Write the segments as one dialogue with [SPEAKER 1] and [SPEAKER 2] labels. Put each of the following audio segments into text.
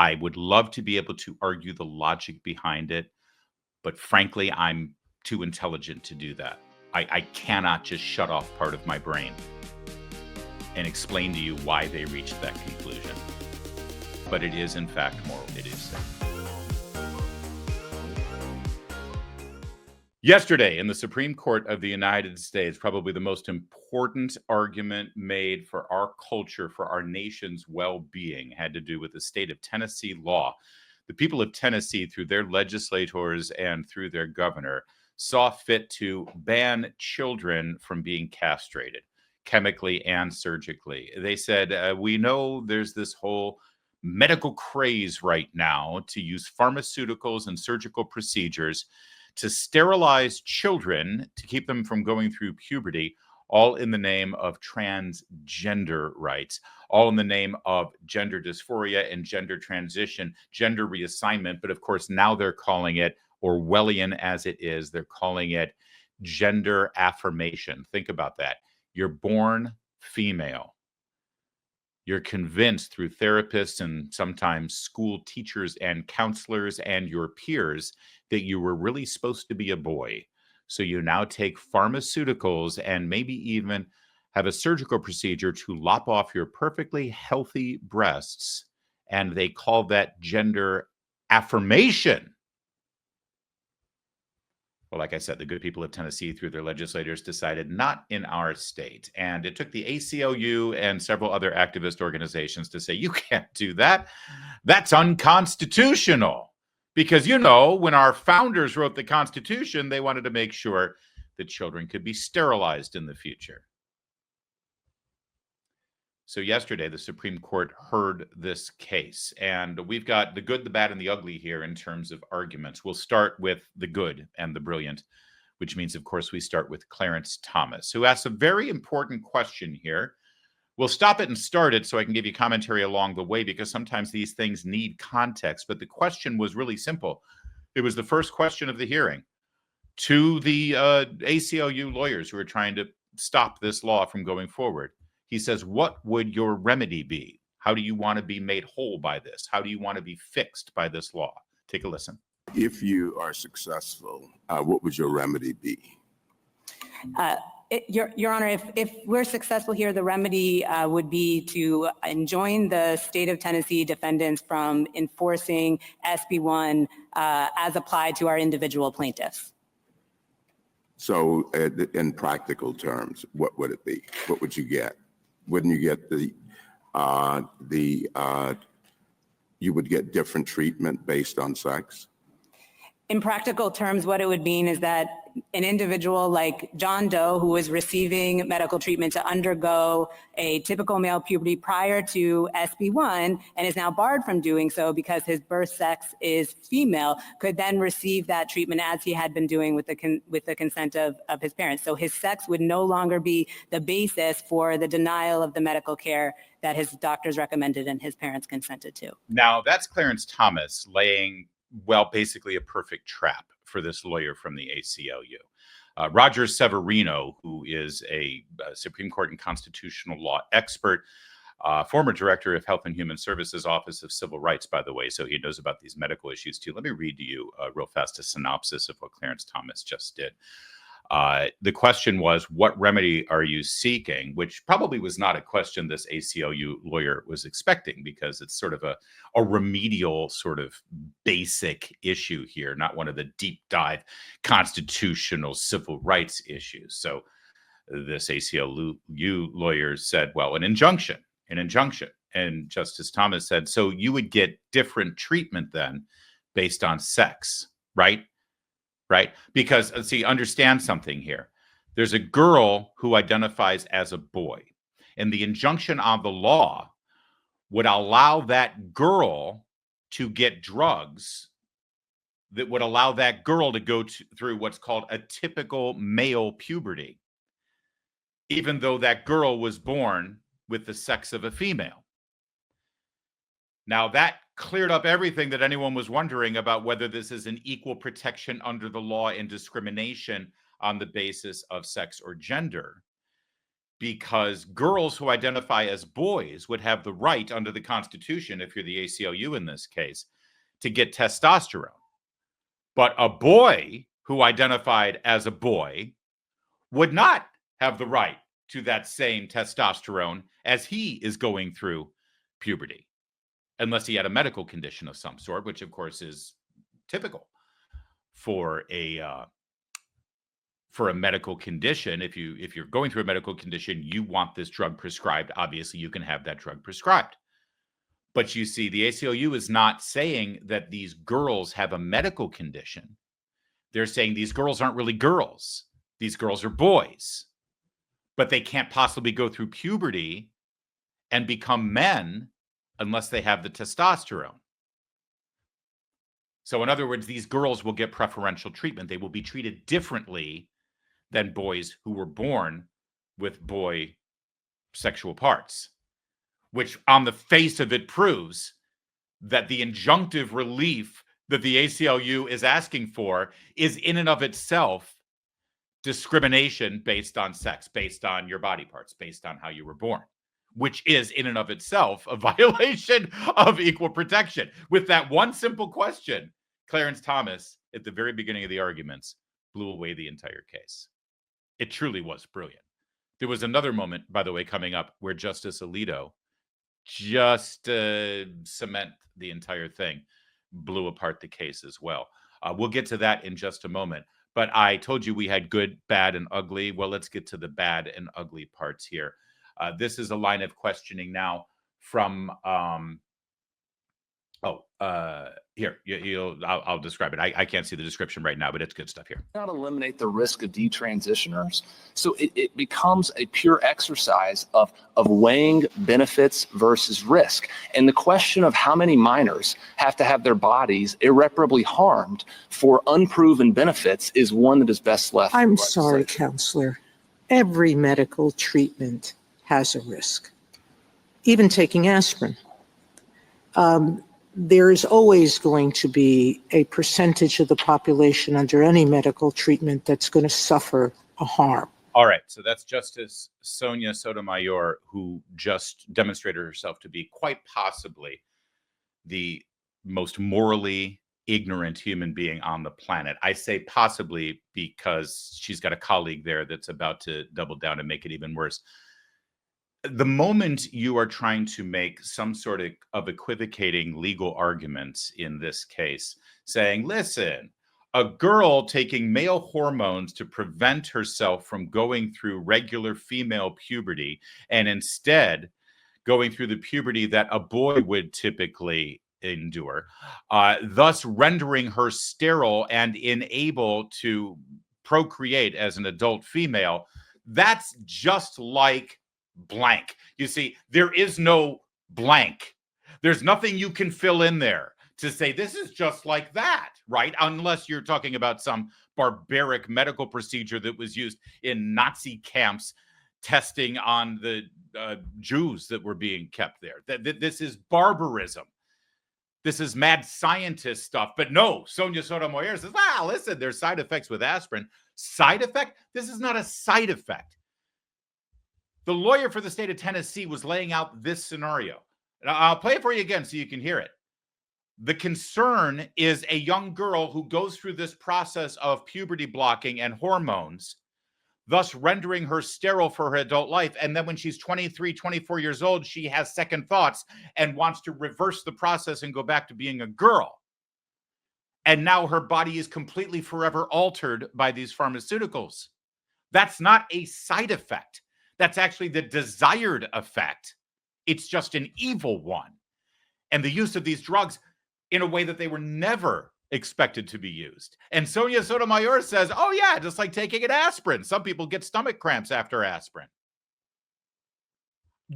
[SPEAKER 1] I would love to be able to argue the logic behind it, but frankly, I'm too intelligent to do that. I cannot just shut off part of my brain and explain to you why they reached that conclusion. But it is, in fact, moral. It is safe. Yesterday, in the Supreme Court of the United States, probably the most important argument made for our culture, for our nation's well-being, had to do with the state of Tennessee law. The people of Tennessee, through their legislators and through their governor, saw fit to ban children from being castrated, chemically and surgically. They said, we know there's this whole medical craze right now to use pharmaceuticals and surgical procedures to sterilize children to keep them from going through puberty, all in the name of transgender rights, all in the name of gender dysphoria and gender transition, gender reassignment. But of course, now they're calling it, Orwellian as it is, they're calling it gender affirmation. Think about that. You're born female. You're convinced through therapists and sometimes school teachers and counselors and your peers that you were really supposed to be a boy. So you now take pharmaceuticals and maybe even have a surgical procedure to lop off your perfectly healthy breasts. And they call that gender affirmation. Well, like I said, the good people of Tennessee, through their legislators, decided not in our state. And it took the ACLU and several other activist organizations to say, you can't do that. That's unconstitutional. Because, you know, when our founders wrote the Constitution, they wanted to make sure that children could be sterilized in the future. So yesterday, the Supreme Court heard this case, and we've got the good, the bad, and the ugly here in terms of arguments. We'll start with the good and the brilliant, which means, of course, we start with Clarence Thomas, who asks a very important question here. We'll stop it and start it so I can give you commentary along the way, because sometimes these things need context. But the question was really simple. It was the first question of the hearing to the ACLU lawyers who are trying to stop this law from going forward. He says, what would your remedy be? How do you want to be made whole by this? How do you want to be fixed by this law? Take a listen.
[SPEAKER 2] If you are successful, what would your remedy be?
[SPEAKER 3] Your Honor, if we're successful here, the remedy would be to enjoin the state of Tennessee defendants from enforcing SB 1 as applied to our individual plaintiffs.
[SPEAKER 2] So in practical terms, what would it be? What would you get? Wouldn't you get you would get different treatment based on sex?
[SPEAKER 3] In practical terms, what it would mean is that an individual like John Doe, who was receiving medical treatment to undergo a typical male puberty prior to SB 1 and is now barred from doing so because his birth sex is female, could then receive that treatment as he had been doing with the consent of his parents. So his sex would no longer be the basis for the denial of the medical care that his doctors recommended and his parents consented to.
[SPEAKER 1] Now, that's Clarence Thomas laying, well, basically a perfect trap for this lawyer from the ACLU. Roger Severino, who is a Supreme Court and constitutional law expert, former director of Health and Human Services Office of Civil Rights, by the way, so he knows about these medical issues too. Let me read to you real fast a synopsis of what Clarence Thomas just did. The question was, what remedy are you seeking? Which probably was not a question this ACLU lawyer was expecting, because it's sort of a remedial sort of basic issue here, not one of the deep dive constitutional civil rights issues. So this ACLU lawyer said, well, an injunction. And Justice Thomas said, so you would get different treatment then based on sex, right? Right? Because, see, understand something here. There's a girl who identifies as a boy, and the injunction on the law would allow that girl to get drugs that would allow that girl to go through what's called a typical male puberty, even though that girl was born with the sex of a female. Now, that cleared up everything that anyone was wondering about whether this is an equal protection under the law and discrimination on the basis of sex or gender. because girls who identify as boys would have the right under the Constitution, if you're the ACLU in this case, to get testosterone. But a boy who identified as a boy would not have the right to that same testosterone as he is going through puberty, unless he had a medical condition of some sort, which of course is typical for a medical condition. If you're going through a medical condition, you want this drug prescribed. Obviously, you can have that drug prescribed. But you see, the ACLU is not saying that these girls have a medical condition. They're saying these girls aren't really girls. These girls are boys. But they can't possibly go through puberty and become men unless they have the testosterone. So in other words, these girls will get preferential treatment. They will be treated differently than boys who were born with boy sexual parts, which on the face of it proves that the injunctive relief that the ACLU is asking for is in and of itself discrimination based on sex, based on your body parts, based on how you were born, which is in and of itself a violation of equal protection. With that one simple question, Clarence Thomas, at the very beginning of the arguments, blew away the entire case. It truly was brilliant. There was another moment, by the way, coming up where Justice Alito, just cement the entire thing, blew apart the case as well. We'll get to that in just a moment. But I told you we had good, bad, and ugly. Well, let's get to the bad and ugly parts here. This is a line of questioning now from, here, I'll describe it. I can't see the description right now, but it's good stuff here.
[SPEAKER 4] Not eliminate the risk of detransitioners. So it becomes a pure exercise of weighing benefits versus risk. And the question of how many minors have to have their bodies irreparably harmed for unproven benefits is one that is best left.
[SPEAKER 5] I'm sorry, counselor. Every medical treatment has a risk, even taking aspirin. There is always going to be a percentage of the population under any medical treatment that's going to suffer a harm.
[SPEAKER 1] All right. So that's Justice Sonia Sotomayor, who just demonstrated herself to be quite possibly the most morally ignorant human being on the planet. I say possibly because she's got a colleague there that's about to double down and make it even worse. The moment you are trying to make some sort of equivocating legal arguments in this case, saying, listen, a girl taking male hormones to prevent herself from going through regular female puberty and instead going through the puberty that a boy would typically endure, thus rendering her sterile and unable to procreate as an adult female, that's just like blank. You see, there is no blank. There's nothing you can fill in there to say this is just like that, right? Unless you're talking about some barbaric medical procedure that was used in Nazi camps testing on the Jews that were being kept there. This is barbarism. This is mad scientist stuff. But no, Sonia Sotomayor says, listen, there's side effects with aspirin. Side effect? This is not a side effect. The lawyer for the state of Tennessee was laying out this scenario. And I'll play it for you again so you can hear it. The concern is a young girl who goes through this process of puberty blocking and hormones, thus rendering her sterile for her adult life. And then when she's 23, 24 years old, she has second thoughts and wants to reverse the process and go back to being a girl. And now her body is completely forever altered by these pharmaceuticals. That's not a side effect. That's actually the desired effect. It's just an evil one. And the use of these drugs in a way that they were never expected to be used. And Sonia Sotomayor says, oh yeah, just like taking an aspirin. Some people get stomach cramps after aspirin.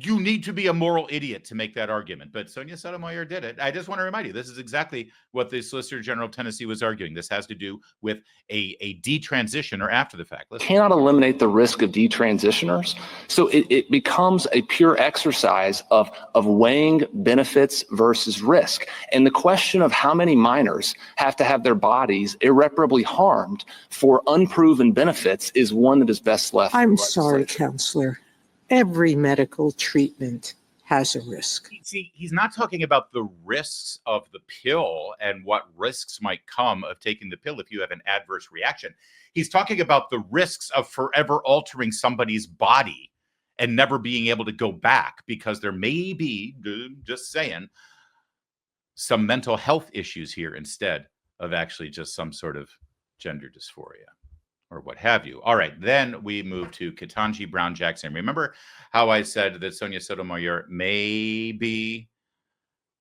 [SPEAKER 1] You need to be a moral idiot to make that argument. But Sonia Sotomayor did it. I just want to remind you, this is exactly what the Solicitor General of Tennessee was arguing. This has to do with a detransition or after the fact. Listen.
[SPEAKER 4] Cannot eliminate the risk of detransitioners. So it becomes a pure exercise of weighing benefits versus risk. And the question of how many minors have to have their bodies irreparably harmed for unproven benefits is one that is best left.
[SPEAKER 5] I'm sorry, counselor. Every medical treatment has a risk.
[SPEAKER 1] See, he's not talking about the risks of the pill and what risks might come of taking the pill if you have an adverse reaction. He's talking about the risks of forever altering somebody's body and never being able to go back because there may be, just saying, some mental health issues here instead of actually just some sort of gender dysphoria or what have you. All right, then we move to Ketanji Brown Jackson. Remember how I said that Sonia Sotomayor may be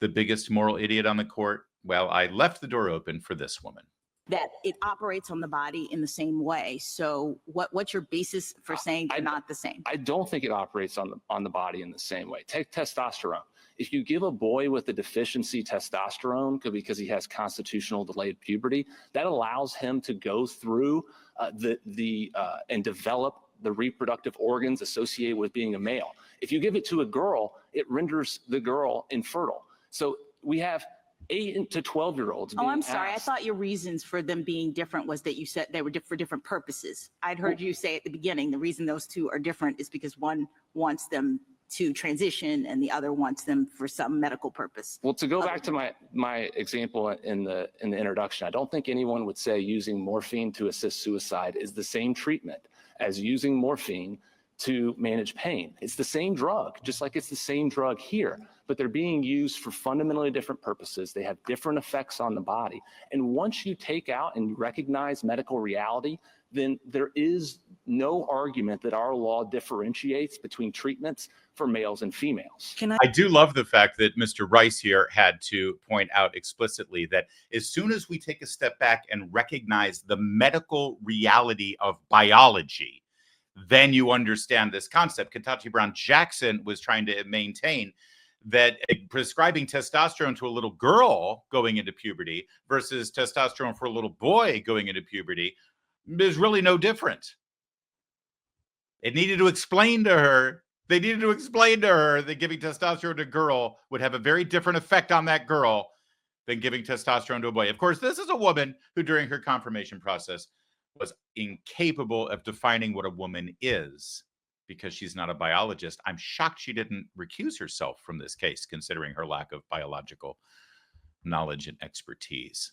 [SPEAKER 1] the biggest moral idiot on the court? Well, I left the door open for this woman.
[SPEAKER 6] That it operates on the body in the same way. So what's your basis for saying they're not the same?
[SPEAKER 4] I don't think it operates on the body in the same way. Take testosterone. If you give a boy with a deficiency testosterone because he has constitutional delayed puberty, that allows him to go through and develop the reproductive organs associated with being a male. If you give it to a girl, it renders the girl infertile. So we have 8 to 12-year-olds.
[SPEAKER 6] Oh, I'm sorry. I thought your reasons for them being different was that you said they were for different purposes. I'd heard you say at the beginning, the reason those two are different is because one wants them to transition and the other wants them for some medical purpose.
[SPEAKER 4] Well, to go back to my example in the introduction, I don't think anyone would say using morphine to assist suicide is the same treatment as using morphine to manage pain. It's the same drug, just like it's the same drug here, but they're being used for fundamentally different purposes. They have different effects on the body. And once you take out and recognize medical reality, then there is no argument that our law differentiates between treatments for males and females.
[SPEAKER 1] I do love the fact that Mr. Rice here had to point out explicitly that as soon as we take a step back and recognize the medical reality of biology, then you understand this concept. Ketanji Brown Jackson was trying to maintain that prescribing testosterone to a little girl going into puberty versus testosterone for a little boy going into puberty is really no different. It needed to explain to her, they needed to explain to her that giving testosterone to a girl would have a very different effect on that girl than giving testosterone to a boy. Of course, this is a woman who during her confirmation process was incapable of defining what a woman is because she's not a biologist. I'm shocked she didn't recuse herself from this case, considering her lack of biological knowledge and expertise.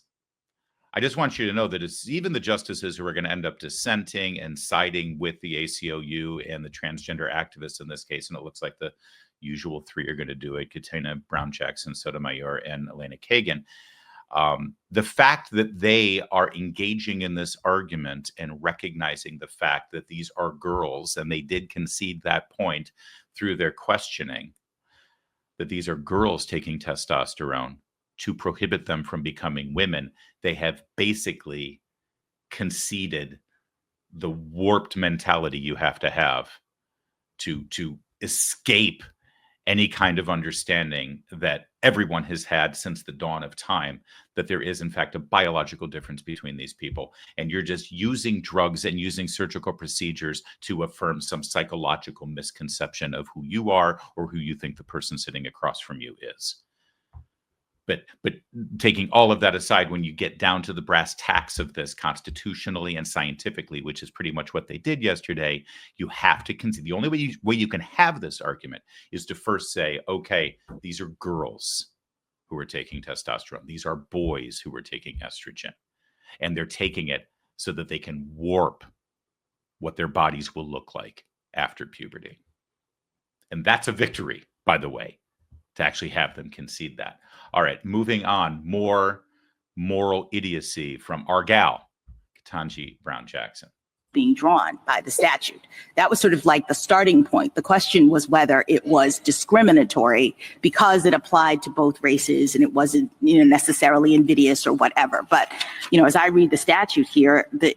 [SPEAKER 1] I just want you to know that it's even the justices who are going to end up dissenting and siding with the ACLU and the transgender activists in this case, and it looks like the usual three are going to do it, Katina Brown Jackson, Sotomayor, and Elena Kagan. The fact that they are engaging in this argument and recognizing the fact that these are girls, and they did concede that point through their questioning, that these are girls taking testosterone to prohibit them from becoming women, they have basically conceded the warped mentality you have to escape any kind of understanding that everyone has had since the dawn of time, that there is in fact a biological difference between these people. And you're just using drugs and using surgical procedures to affirm some psychological misconception of who you are or who you think the person sitting across from you is. But taking all of that aside, when you get down to the brass tacks of this constitutionally and scientifically, which is pretty much what they did yesterday, you have to concede. The only way you can have this argument is to first say, okay, these are girls who are taking testosterone. These are boys who are taking estrogen. And they're taking it so that they can warp what their bodies will look like after puberty. And that's a victory, by the way, to actually have them concede that. All right, moving on. More moral idiocy from our gal, Ketanji Brown Jackson.
[SPEAKER 6] Being drawn by the statute. That was sort of like the starting point. The question was whether it was discriminatory because it applied to both races and it wasn't, necessarily invidious or whatever. But, as I read the statute here, the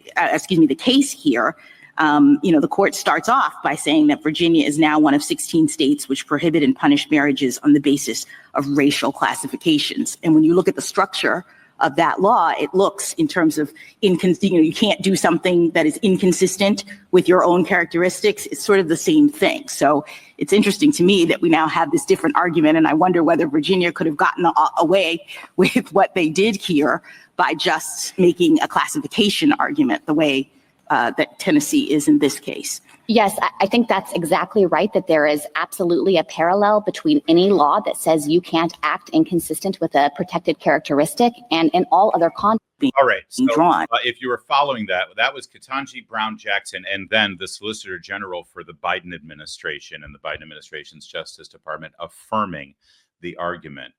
[SPEAKER 6] case here, the court starts off by saying that Virginia is now one of 16 states which prohibit and punish marriages on the basis of racial classifications. And when you look at the structure of that law, it looks in terms of, you can't do something that is inconsistent with your own characteristics. It's sort of the same thing. So it's interesting to me that we now have this different argument, and I wonder whether Virginia could have gotten away with what they did here by just making a classification argument the way that Tennessee is in this case.
[SPEAKER 7] Yes, I think that's exactly right, that there is absolutely a parallel between any law that says you can't act inconsistent with a protected characteristic and in all other contexts.
[SPEAKER 1] All right. So
[SPEAKER 6] Drawn.
[SPEAKER 1] if you were following that, that was Ketanji Brown Jackson and then the Solicitor General for the Biden administration and the Biden administration's Justice Department affirming the argument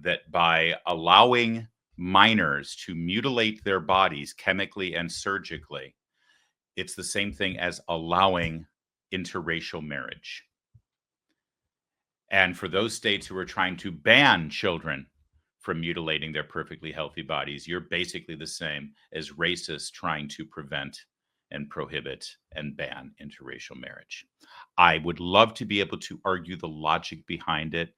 [SPEAKER 1] that by allowing minors to mutilate their bodies chemically and surgically, it's the same thing as allowing interracial marriage. And for those states who are trying to ban children from mutilating their perfectly healthy bodies, you're basically the same as racists trying to prevent and prohibit and ban interracial marriage. I would love to be able to argue the logic behind it,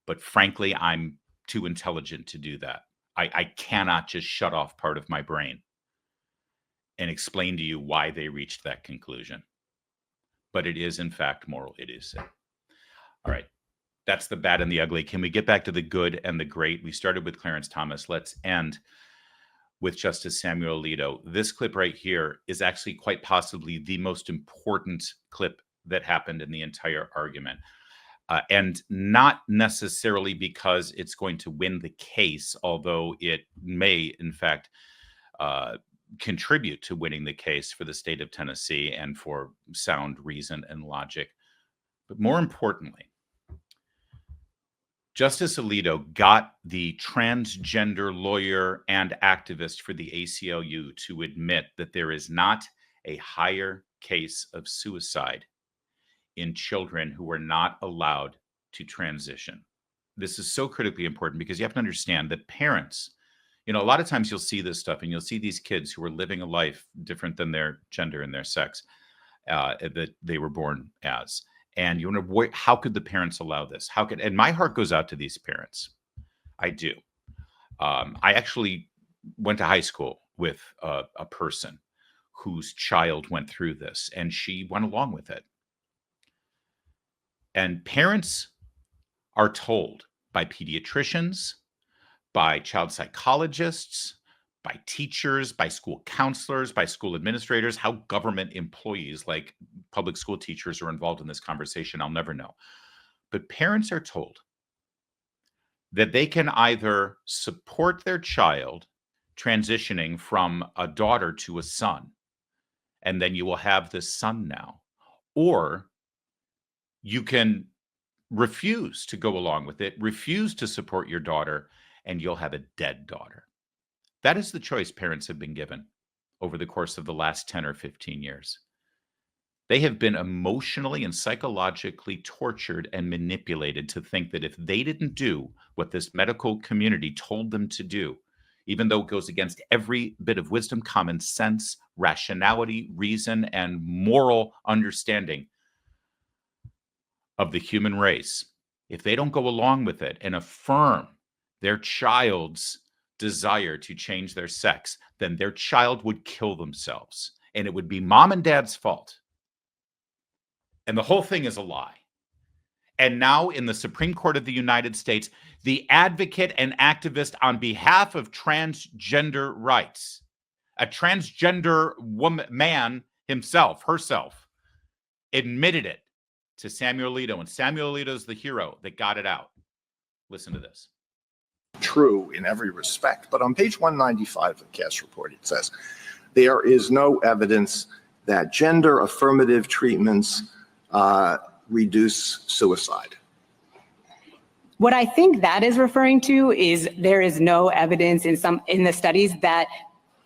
[SPEAKER 1] but frankly, I'm too intelligent to do that. I cannot just shut off part of my brain and explain to you why they reached that conclusion. But it is, in fact, moral idiocy. All right. That's the bad and the ugly. Can we get back to the good and the great? We started with Clarence Thomas. Let's end with Justice Samuel Alito. This clip right here is actually quite possibly the most important clip that happened in the entire argument. And not necessarily because it's going to win the case, although it may, in fact, contribute to winning the case for the state of Tennessee and for sound reason and logic. But more importantly, Justice Alito got the transgender lawyer and activist for the ACLU to admit that there is not a higher case of suicide in children who are not allowed to transition. This is so critically important because you have to understand that parents, a lot of times you'll see this stuff and you'll see these kids who are living a life different than their gender and their sex that they were born as. And you wonder, how could the parents allow this? And my heart goes out to these parents. I do. I actually went to high school with a person whose child went through this, and she went along with it. And parents are told by pediatricians, by child psychologists, by teachers, by school counselors, by school administrators, how government employees like public school teachers are involved in this conversation, I'll never know. But parents are told that they can either support their child transitioning from a daughter to a son, and then you will have this son now, or you can refuse to go along with it, refuse to support your daughter, and you'll have a dead daughter. That is the choice parents have been given over the course of the last 10 or 15 years. They have been emotionally and psychologically tortured and manipulated to think that if they didn't do what this medical community told them to do, even though it goes against every bit of wisdom, common sense, rationality, reason, and moral understanding of the human race, if they don't go along with it and affirm their child's desire to change their sex, then their child would kill themselves. And it would be mom and dad's fault. And the whole thing is a lie. And now in the Supreme Court of the United States, the advocate and activist on behalf of transgender rights, a transgender woman, man himself, herself, admitted it to Samuel Alito. And Samuel Alito is the hero that got it out. Listen to this.
[SPEAKER 8] True in every respect. But on page 195 of the Cass report, it says, there is no evidence that gender affirmative treatments reduce suicide.
[SPEAKER 3] What I think that is referring to is there is no evidence in the studies that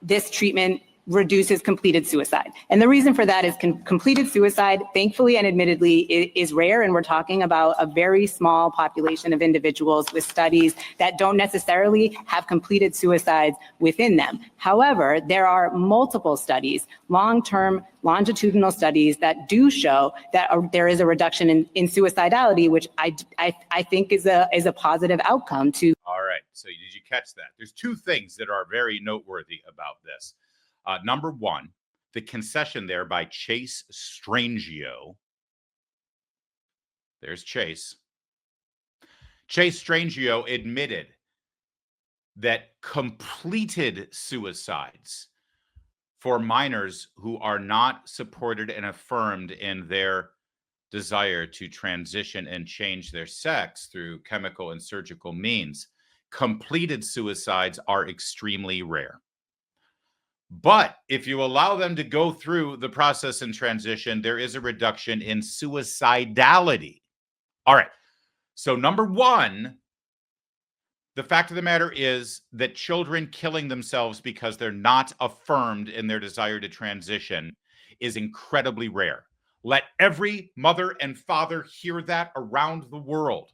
[SPEAKER 3] this treatment reduces completed suicide. And the reason for that is completed suicide, thankfully and admittedly, is rare. And we're talking about a very small population of individuals with studies that don't necessarily have completed suicides within them. However, there are multiple studies, long-term longitudinal studies that do show that there is a reduction in suicidality, which I think is a positive outcome to.
[SPEAKER 1] All right. So did you catch that? There's two things that are very noteworthy about this. Number one, the concession there by Chase Strangio. There's Chase. Chase Strangio admitted that completed suicides for minors who are not supported and affirmed in their desire to transition and change their sex through chemical and surgical means, completed suicides are extremely rare. But if you allow them to go through the process and transition, there is a reduction in suicidality. All right. So number one, the fact of the matter is that children killing themselves because they're not affirmed in their desire to transition is incredibly rare. Let every mother and father hear that around the world.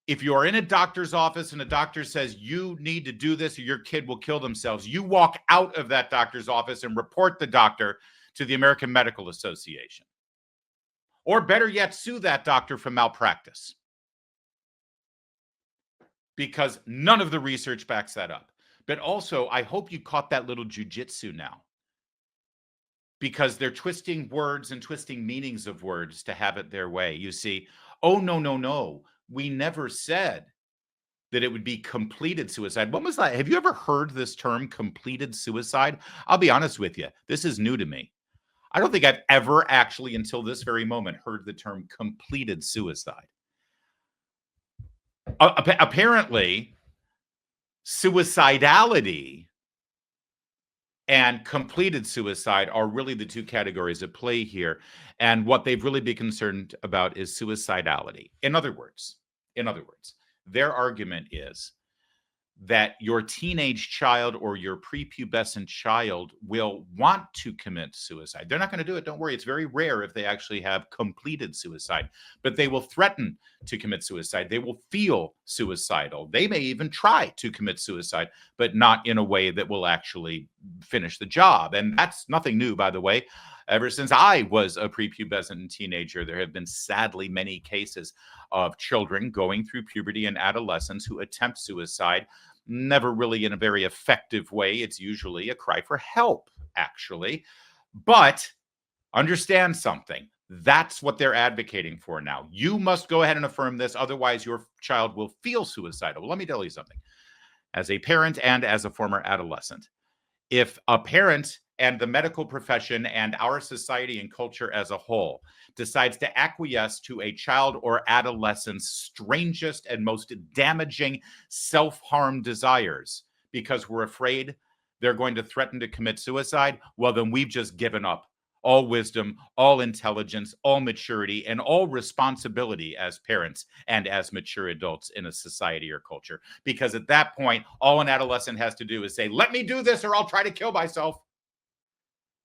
[SPEAKER 1] If you are in a doctor's office and a doctor says you need to do this or your kid will kill themselves, you walk out of that doctor's office and report the doctor to the American Medical Association. Or better yet, sue that doctor for malpractice. Because none of the research backs that up. But also, I hope you caught that little jujitsu now. Because they're twisting words and twisting meanings of words to have it their way. You see, oh, no. We never said that it would be completed suicide. When was that? Have you ever heard this term, completed suicide? I'll be honest with you. This is new to me. I don't think I've ever actually, until this very moment, heard the term completed suicide. Apparently, suicidality and completed suicide are really the two categories at play here. And what they've really been concerned about is suicidality. In other words, their argument is that your teenage child or your prepubescent child will want to commit suicide. They're not going to do it. Don't worry. It's very rare if they actually have completed suicide, but they will threaten to commit suicide. They will feel suicidal. They may even try to commit suicide, but not in a way that will actually finish the job. And that's nothing new, by the way. Ever since I was a prepubescent teenager, there have been sadly many cases of children going through puberty and adolescence who attempt suicide, never really in a very effective way. It's usually a cry for help, actually. But understand something. That's what they're advocating for now. You must go ahead and affirm this. Otherwise, your child will feel suicidal. Well, let me tell you something. As a parent and as a former adolescent, if a parent and the medical profession and our society and culture as a whole decides to acquiesce to a child or adolescent's strangest and most damaging self-harm desires because we're afraid they're going to threaten to commit suicide, well, then we've just given up all wisdom, all intelligence, all maturity, and all responsibility as parents and as mature adults in a society or culture. Because at that point, all an adolescent has to do is say, let me do this or I'll try to kill myself.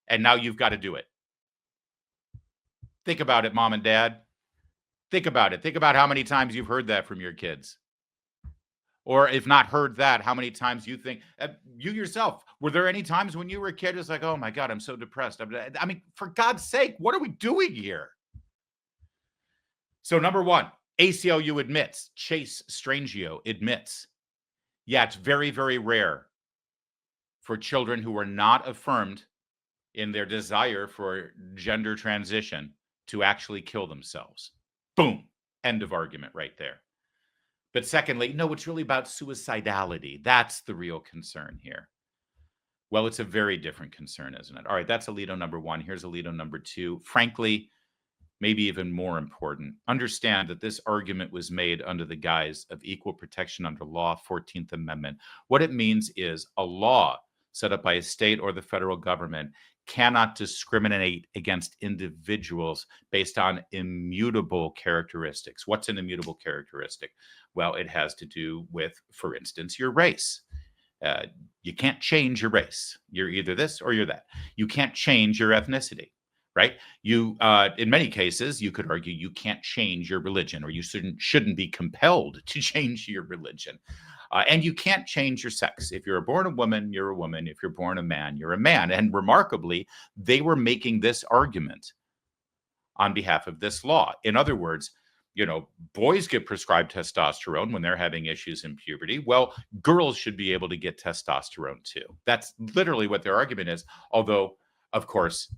[SPEAKER 1] And now you've got to do it. Think about it, mom and dad. Think about it. Think about how many times you've heard that from your kids. Or if not heard that, how many times you think, you yourself, were there any times when you were a kid, it's like, oh my God, I'm so depressed. I mean, for God's sake, what are we doing here? So number one, ACLU admits, Chase Strangio admits, yeah, it's very, very rare for children who are not affirmed in their desire for gender transition to actually kill themselves. Boom. End of argument right there. But secondly, no, it's really about suicidality. That's the real concern here. Well, it's a very different concern, isn't it? All right, that's Alito number one. Here's Alito number two. Frankly, maybe even more important, understand that this argument was made under the guise of equal protection under law, 14th Amendment. What it means is a law set up by a state or the federal government cannot discriminate against individuals based on immutable characteristics. What's an immutable characteristic? Well, it has to do with, for instance, your race. You can't change your race. You're either this or you're that. You can't change your ethnicity, right? You, in many cases, you could argue you can't change your religion, or you shouldn't be compelled to change your religion. And you can't change your sex. If you're born a woman, you're a woman. If you're born a man, you're a man. And remarkably, they were making this argument on behalf of this law. In other words, you know, boys get prescribed testosterone when they're having issues in puberty. Well, girls should be able to get testosterone too. That's literally what their argument is. Although, of course,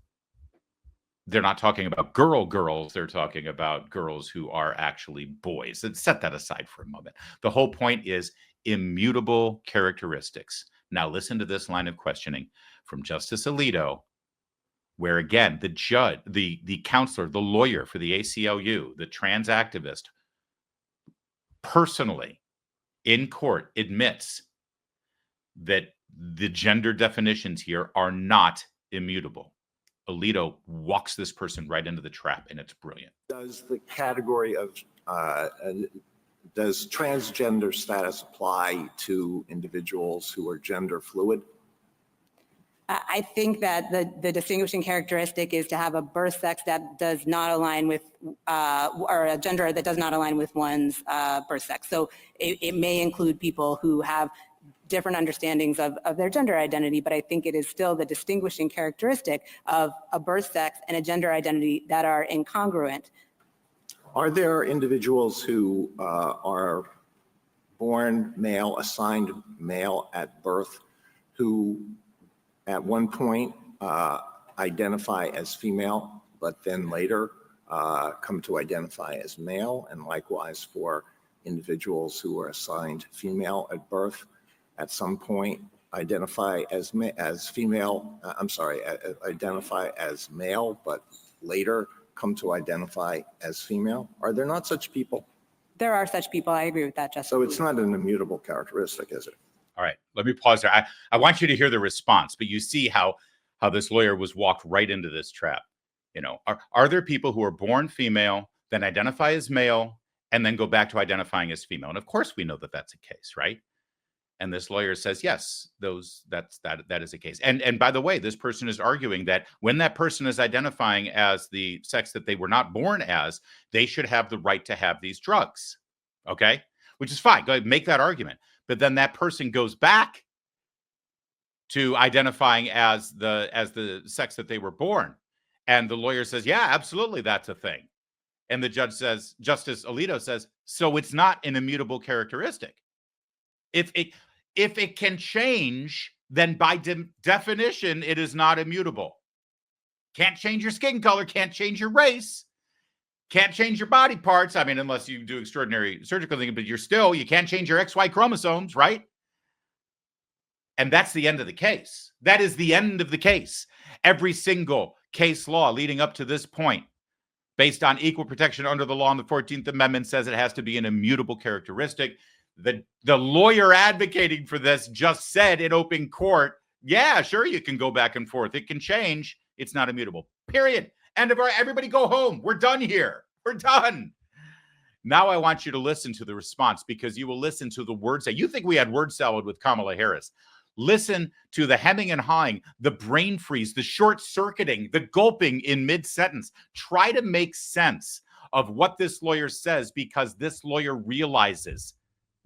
[SPEAKER 1] they're not talking about girls. They're talking about girls who are actually boys. And set that aside for a moment. The whole point is immutable characteristics. Now listen to this line of questioning. from Justice Alito, where again, the judge, the counselor, the lawyer for the ACLU, the trans activist, personally in court admits that the gender definitions here are not immutable. Alito walks this person right into the trap, and it's brilliant.
[SPEAKER 8] Does the category of, does transgender status apply to individuals who are gender fluid?
[SPEAKER 3] I think that the distinguishing characteristic is to have a birth sex that does not align with, or a gender that does not align with one's birth sex. So it may include people who have different understandings of their gender identity, but I think it is still the distinguishing characteristic of a birth sex and a gender identity that are incongruent.
[SPEAKER 8] Are there individuals who are born male, assigned male at birth, who at one point identify as female, but then later come to identify as male, and likewise for individuals who are assigned female at birth, at some point identify as female, identify as male, but later come to identify as female? Are there not such people?
[SPEAKER 3] There are such people. I agree with that, Justice.
[SPEAKER 8] So it's not an immutable characteristic, is it?
[SPEAKER 1] All right, let me pause there. I want you to hear the response, but you see how this lawyer was walked right into this trap. You know, are there people who are born female, then identify as male, and then go back to identifying as female? And of course, we know that that's a case, right? And this lawyer says, yes, that is a case. And by the way, this person is arguing that when that person is identifying as the sex that they were not born as, they should have the right to have these drugs. Okay, which is fine. Go ahead, make that argument. But then that person goes back to identifying as the sex that they were born. And the lawyer says, yeah, absolutely, that's a thing. And the judge says, Justice Alito says, so it's not an immutable characteristic. If it can change, then by definition, it is not immutable. Can't change your skin color, can't change your race, can't change your body parts. I mean, unless you do extraordinary surgical things, but you can't change your XY chromosomes, right? And that's the end of the case. That is the end of the case. Every single case law leading up to this point, based on equal protection under the law in the 14th Amendment, says it has to be an immutable characteristic. The lawyer advocating for this just said in open court, yeah, sure, you can go back and forth. It can change. It's not immutable. Period. End of everybody go home. We're done here. We're done. Now I want you to listen to the response, because you will listen to the words that you think we had word salad with Kamala Harris. Listen to the hemming and hawing, the brain freeze, the short circuiting, the gulping in mid-sentence. Try to make sense of what this lawyer says, because this lawyer realizes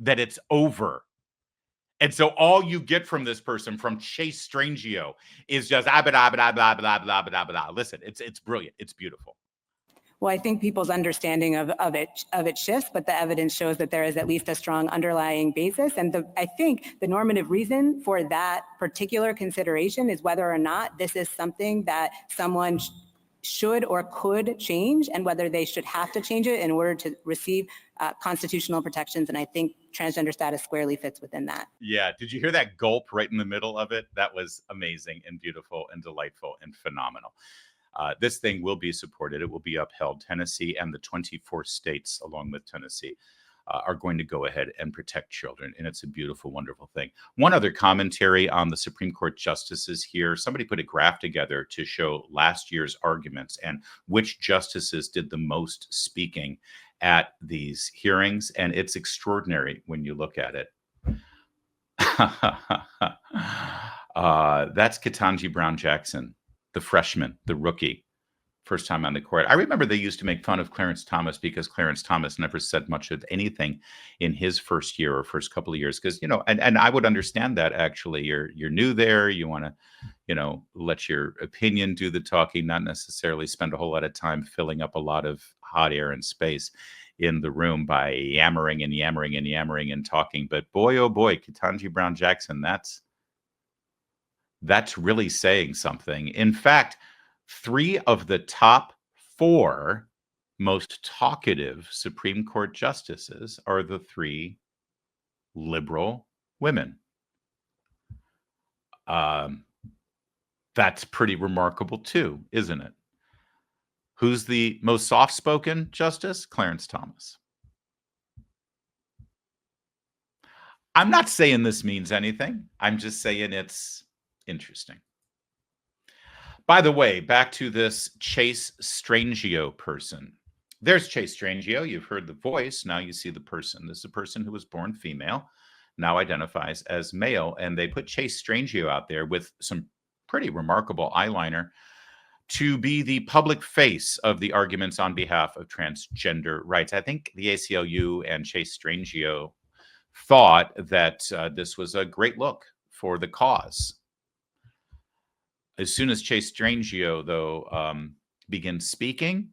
[SPEAKER 1] that it's over. And so all you get from this person, from Chase Strangio, is just blah, blah, blah, blah, blah, blah, blah, blah. Listen, it's brilliant. It's beautiful.
[SPEAKER 3] Well, I think people's understanding of it shifts, but the evidence shows that there is at least a strong underlying basis. And I think the normative reason for that particular consideration is whether or not this is something that someone should or could change, and whether they should have to change it in order to receive constitutional protections. And I think transgender status squarely fits within that.
[SPEAKER 1] Yeah. Did you hear that gulp right in the middle of it? That was amazing and beautiful and delightful and phenomenal. This thing will be supported. It will be upheld. Tennessee and the 24 states, along with Tennessee, are going to go ahead and protect children. And it's a beautiful, wonderful thing. One other commentary on the Supreme Court justices here. Somebody put a graph together to show last year's arguments and which justices did the most speaking at these hearings. And it's extraordinary when you look at it. That's Ketanji Brown Jackson, the freshman, the rookie, first time on the court. I remember they used to make fun of Clarence Thomas because Clarence Thomas never said much of anything in his first year or first couple of years. Because, and I would understand that, actually. You're new there. You want to, let your opinion do the talking, not necessarily spend a whole lot of time filling up a lot of hot air and space in the room by yammering and yammering and yammering and talking. But boy, oh boy, Ketanji Brown Jackson, that's really saying something. In fact, 3 of the top 4 most talkative Supreme Court justices are the 3 liberal women. That's pretty remarkable too, isn't it? Who's the most soft-spoken justice? Clarence Thomas. I'm not saying this means anything. I'm just saying it's interesting. By the way, back to this Chase Strangio person. There's Chase Strangio. You've heard the voice. Now you see the person. This is a person who was born female, now identifies as male. And they put Chase Strangio out there with some pretty remarkable eyeliner to be the public face of the arguments on behalf of transgender rights. I think the ACLU and Chase Strangio thought that this was a great look for the cause. As soon as Chase Strangio, though, begins speaking,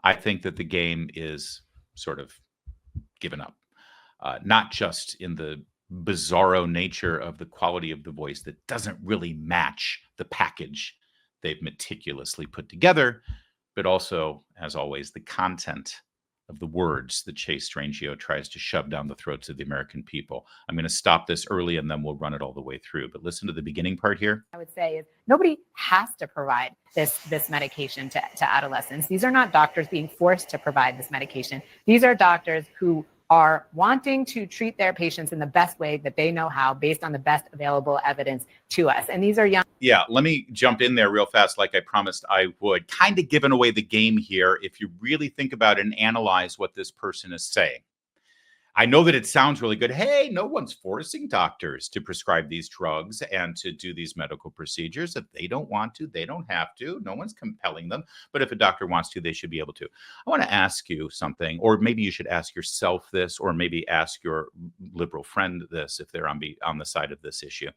[SPEAKER 1] I think that the game is sort of given up. Not just in the bizarro nature of the quality of the voice that doesn't really match the package they've meticulously put together, but also, as always, the content of the words that Chase Strangio tries to shove down the throats of the American people. I'm going to stop this early and then we'll run it all the way through. But listen to the beginning part here.
[SPEAKER 9] I would say is nobody has to provide this medication to adolescents. These are not doctors being forced to provide this medication. These are doctors who are wanting to treat their patients in the best way that they know how, based on the best available evidence to us. And these are young.
[SPEAKER 1] Yeah, let me jump in there real fast, like I promised I would. Kind of giving away the game here if you really think about it and analyze what this person is saying. I know that it sounds really good. Hey, no one's forcing doctors to prescribe these drugs and to do these medical procedures. If they don't want to, they don't have to. No one's compelling them. But if a doctor wants to, they should be able to. I want to ask you something, or maybe you should ask yourself this, or maybe ask your liberal friend this if they're on the side of this issue.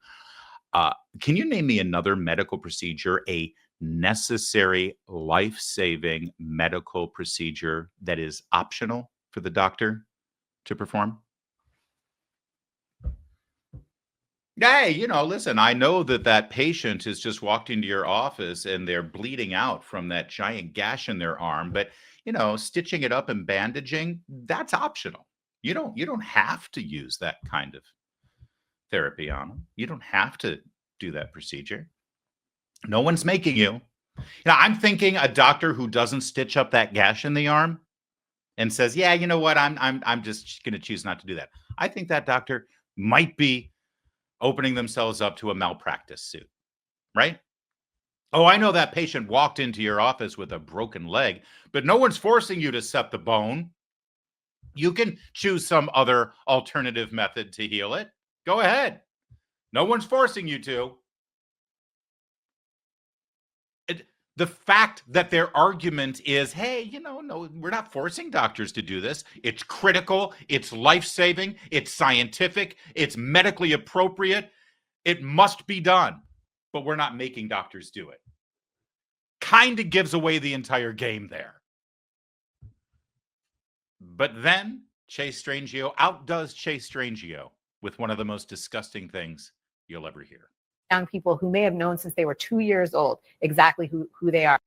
[SPEAKER 1] Can you name me another medical procedure, a necessary, life-saving medical procedure that is optional for the doctor to perform? Hey, listen, I know that patient has just walked into your office and they're bleeding out from that giant gash in their arm, but stitching it up and bandaging, that's optional. You don't have to use that kind of therapy on them. You don't have to do that procedure. No one's making you. I'm thinking a doctor who doesn't stitch up that gash in the arm and says, yeah, you know what, I'm just going to choose not to do that. I think that doctor might be opening themselves up to a malpractice suit, right? Oh, I know that patient walked into your office with a broken leg, but no one's forcing you to set the bone. You can choose some other alternative method to heal it. Go ahead. No one's forcing you to. The fact that their argument is, hey, no, we're not forcing doctors to do this. It's critical. It's life-saving. It's scientific. It's medically appropriate. It must be done. But we're not making doctors do it. Kind of gives away the entire game there. But then Chase Strangio outdoes Chase Strangio with one of the most disgusting things you'll ever hear.
[SPEAKER 9] Young people who may have known since they were 2 years old exactly who they are.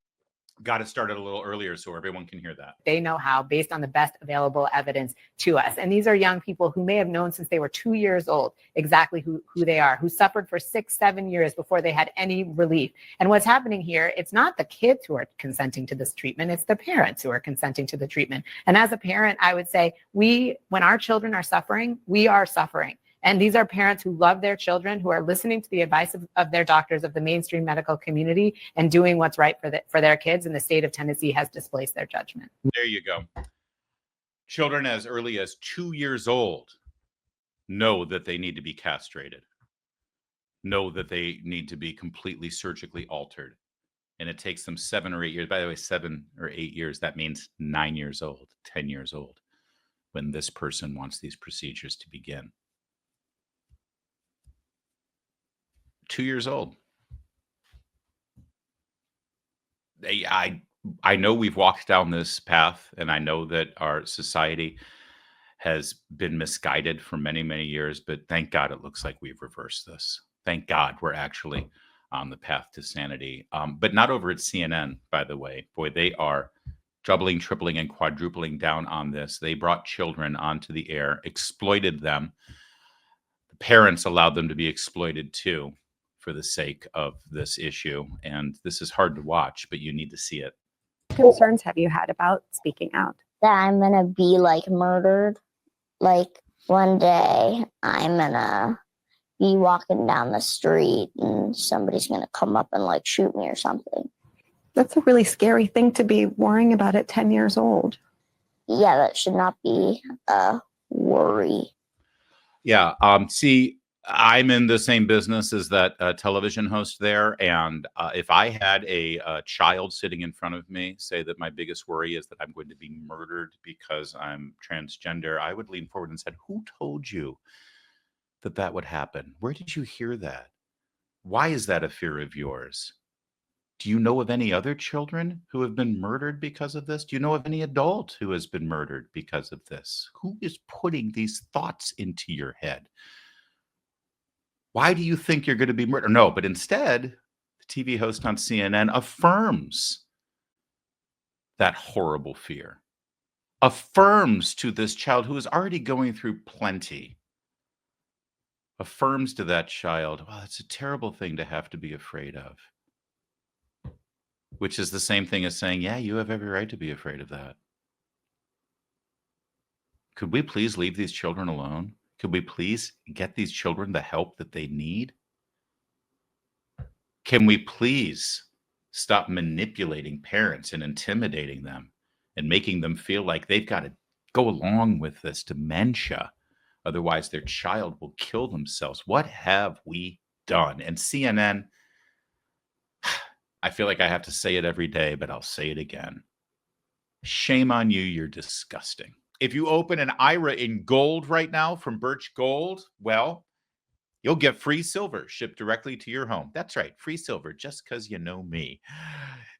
[SPEAKER 1] Got it started a little earlier so everyone can hear that.
[SPEAKER 9] They know how, based on the best available evidence to us. And these are young people who may have known since they were 2 years old exactly who they are, who suffered for 6-7 years before they had any relief. And what's happening here, it's not the kids who are consenting to this treatment, it's the parents who are consenting to the treatment. And as a parent, I would say when our children are suffering, we are suffering. And these are parents who love their children, who are listening to the advice of their doctors, of the mainstream medical community, and doing what's right for their kids. And the state of Tennessee has displaced their judgment.
[SPEAKER 1] There you go. Children as early as 2 years old know that they need to be castrated, know that they need to be completely surgically altered. And it takes them 7 or 8 years. By the way, 7 or 8 years, that means 9 years old, 10 years old, when this person wants these procedures to begin. 2 years old. I know we've walked down this path, and I know that our society has been misguided for many, many years, but thank God it looks like we've reversed this. Thank God we're actually on the path to sanity. But not over at CNN, by the way. Boy, they are doubling, tripling, and quadrupling down on this. They brought children onto the air, exploited them. The parents allowed them to be exploited too. for the sake of this issue. And this is hard to watch, but you need to see it.
[SPEAKER 10] Concerns have you had about speaking out?
[SPEAKER 11] That I'm gonna be like murdered. Like one day I'm gonna be walking down the street and somebody's gonna come up and like shoot me or something.
[SPEAKER 10] That's a really scary thing to be worrying about at 10 years old.
[SPEAKER 11] Yeah, that should not be a worry.
[SPEAKER 1] Yeah. See, I'm in the same business as that television host there. And if I had a child sitting in front of me say that my biggest worry is that I'm going to be murdered because I'm transgender, I would lean forward and said, who told you that that would happen? Where did you hear that? Why is that a fear of yours? Do you know of any other children who have been murdered because of this? Do you know of any adult who has been murdered because of this? Who is putting these thoughts into your head? Why do you think you're going to be murdered? No, but instead, the TV host on CNN affirms that horrible fear, affirms to this child who is already going through plenty, affirms to that child, well, it's a terrible thing to have to be afraid of. Which is the same thing as saying, yeah, you have every right to be afraid of that. Could we please leave these children alone? Could we please get these children the help that they need? Can we please stop manipulating parents and intimidating them and making them feel like they've got to go along with this dementia? Otherwise, their child will kill themselves. What have we done? And CNN, I feel like I have to say it every day, but I'll say it again. Shame on you. You're disgusting. If you open an IRA in gold right now from Birch Gold, well, you'll get free silver shipped directly to your home. That's right, free silver, just because you know me.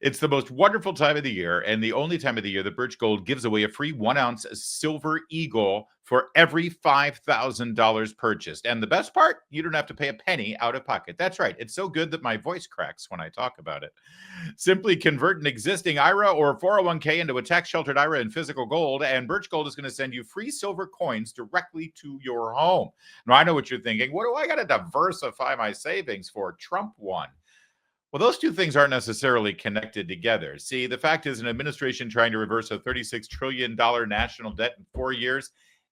[SPEAKER 1] It's the most wonderful time of the year, and the only time of the year that Birch Gold gives away a free 1-ounce silver eagle for every $5,000 purchased. And the best part, you don't have to pay a penny out of pocket. That's right. It's so good that my voice cracks when I talk about it. Simply convert an existing IRA or 401k into a tax-sheltered IRA in physical gold, and Birch Gold is going to send you free silver coins directly to your home. Now, I know what you're thinking. What do I got to diversify my savings for? Trump won. Well, those two things aren't necessarily connected together. See, the fact is an administration trying to reverse a $36 trillion national debt in 4 years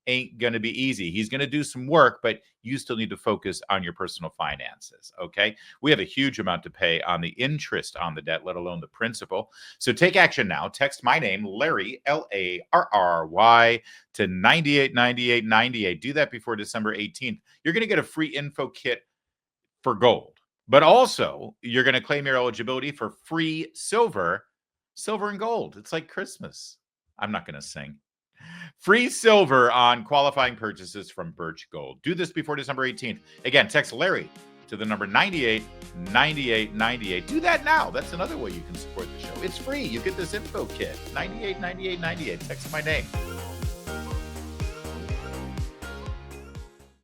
[SPEAKER 1] ain't going to be easy. He's going to do some work, but you still need to focus on your personal finances, okay? We have a huge amount to pay on the interest on the debt, let alone the principal. So take action now. Text my name, Larry, Larry, to 989898. Do that before December 18th. You're going to get a free info kit for gold, but also you're going to claim your eligibility for free silver and gold. It's like Christmas. I'm not going to sing. Free silver on qualifying purchases from Birch Gold. Do this before December 18th. Again, text Larry to the number 989898. Do that now. That's another way you can support the show. It's free. You get this info kit. 989898. Text my name.